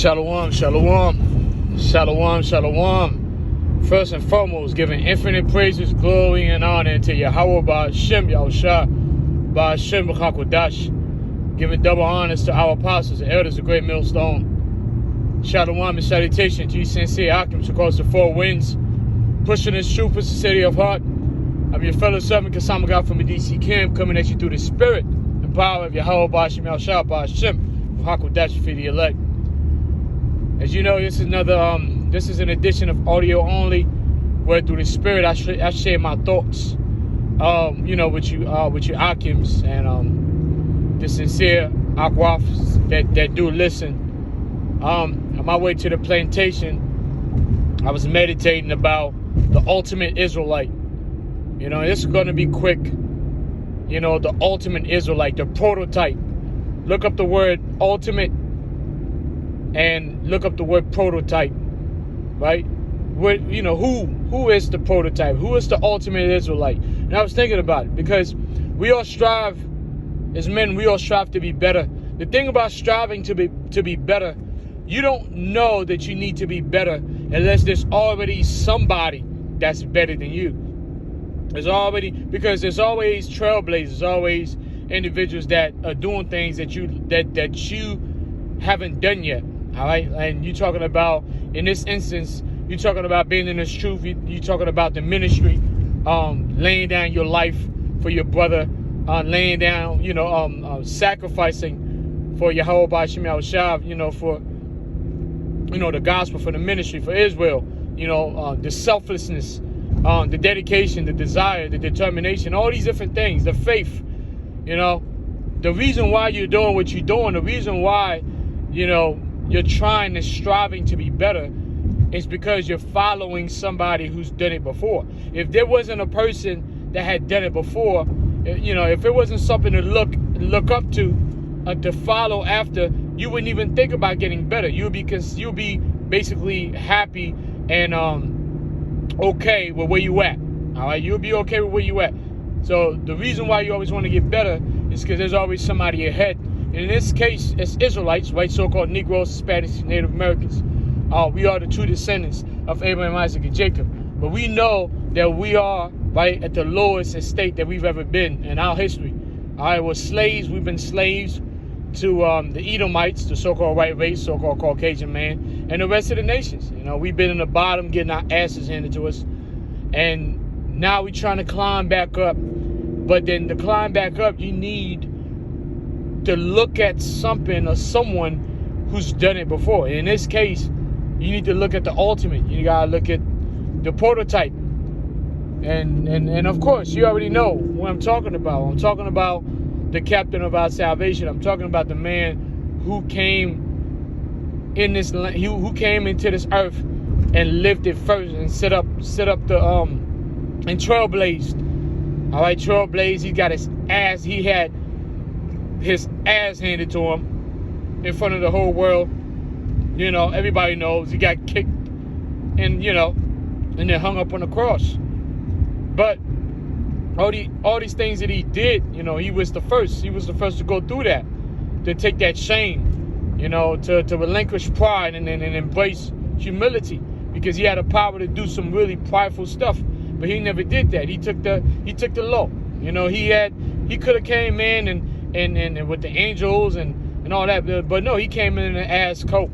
Shalom, shalom, shalom, shalom. First and foremost, giving infinite praises, glory, and honor to Yahweh Ba'ashem, Yahushua, Ba'ashem B'chakodash. Giving double honors to our apostles and elders of Great Millstone. Shalom and salutation to you sincere Akims across the four winds, pushing this truth for the city of heart. I'm your fellow servant, Kasama God from the DC camp, coming at you through the spirit and power of Yahweh Ba'ashem, Yahushua, Ba'ashem B'chakodash for the elect. As you know, this is an edition of audio only, where through the spirit I share my thoughts, with you Akims and the sincere Akwafs that do listen. On my way to the plantation, I was meditating about the ultimate Israelite. This is going to be quick. The ultimate Israelite, the prototype. Look up the word ultimate and look up the word prototype, right? Who is the prototype? Who is the ultimate Israelite? And I was thinking about it because we all strive, as men, we all strive to be better. The thing about striving to be better, you don't know that you need to be better unless there's already somebody that's better than you. Because there's always trailblazers, always individuals that are doing things that you haven't done yet. All right, and you're talking about, in this instance, you're talking about being in this truth. You're talking about the ministry, laying down your life for your brother, laying down, sacrificing for Yahweh Ba'ashem Yahushua, for, the gospel, for the ministry, for Israel, the selflessness, the dedication, the desire, the determination, all these different things, the faith, the reason why you're doing what you're doing, the reason why, you're trying and striving to be better is because you're following somebody who's done it before. If there wasn't a person that had done it before, if it wasn't something to look up to follow after, you wouldn't even think about getting better. You'll be basically happy and okay with where you at. All right, you'll be okay with where you at. So the reason why you always want to get better is because there's always somebody ahead. In this case, it's Israelites, right? So-called Negroes, Spanish, Native Americans. We are the true descendants of Abraham, Isaac, and Jacob. But we know that we are, right, at the lowest estate that we've ever been in our history. All right, we're slaves. We've been slaves to the Edomites, the so-called white race, so-called Caucasian man, and the rest of the nations. We've been in the bottom, getting our asses handed to us. And now we're trying to climb back up. But then to climb back up, you need to look at something or someone who's done it before. In this case, you need to look at the ultimate. You gotta look at the prototype. And of course, you already know what I'm talking about. I'm talking about the captain of our salvation. I'm talking about the man who came in this who came into this earth and lived it first and set up the and trailblazed. All right, trailblazed. He had his ass handed to him in front of the whole world. Everybody knows he got kicked and then hung up on the cross. But all these things that he did, he was the first. He was the first to go through that, to take that shame, to relinquish pride and embrace humility, because he had the power to do some really prideful stuff. But he never did that. He took the low. He could have came in and with the angels and all that, but no, he came in an ass coat.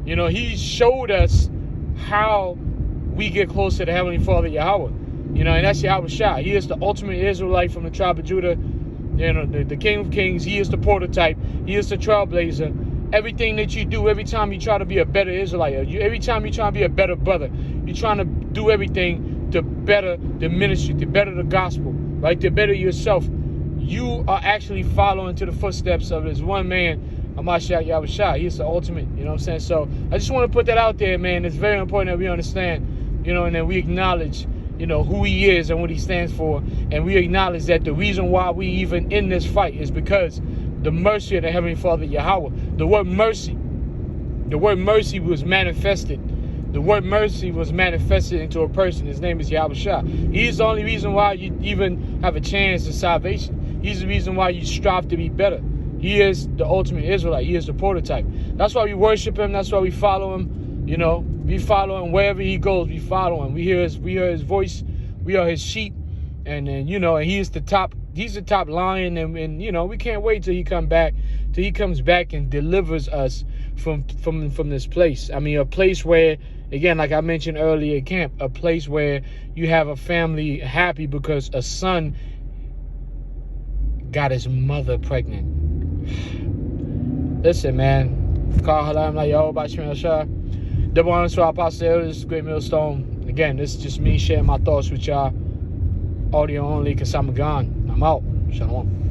He showed us how we get closer to Heavenly Father Yahweh. And that's Yahushua. He is the ultimate Israelite from the tribe of Judah. The King of Kings. He is the prototype. He is the trailblazer. Everything that you do, every time you try to be a better Israelite, every time you try to be a better brother, you're trying to do everything to better the ministry, to better the gospel, right? To better yourself. You are actually following to the footsteps of this one man, Hamashiach Yahushua. He is the ultimate, you know what I'm saying? So I just want to put that out there, man. It's very important that we understand, and that we acknowledge, who he is and what he stands for. And we acknowledge that the reason why we even in this fight is because the mercy of the Heavenly Father Yahweh. The word mercy was manifested. The word mercy was manifested into a person. His name is Yahushua. He's the only reason why you even have a chance of salvation. He's the reason why you strive to be better. He is the ultimate Israelite. He is the prototype. That's why we worship him. That's why we follow him. You know, we follow him wherever he goes. We follow him. We hear his voice. We are his sheep. And you know, and he's the top lion. And you know, we can't wait till he comes back and delivers us from this place. I mean, a place where, again, like I mentioned earlier, camp, a place where you have a family happy because a son got his mother pregnant. Listen, man. Call Halam like yo, about Shah. Double honors to our apostle, this is Great Millstone. Again, this is just me sharing my thoughts with y'all. Audio only, because I'm gone. I'm out. Shalom.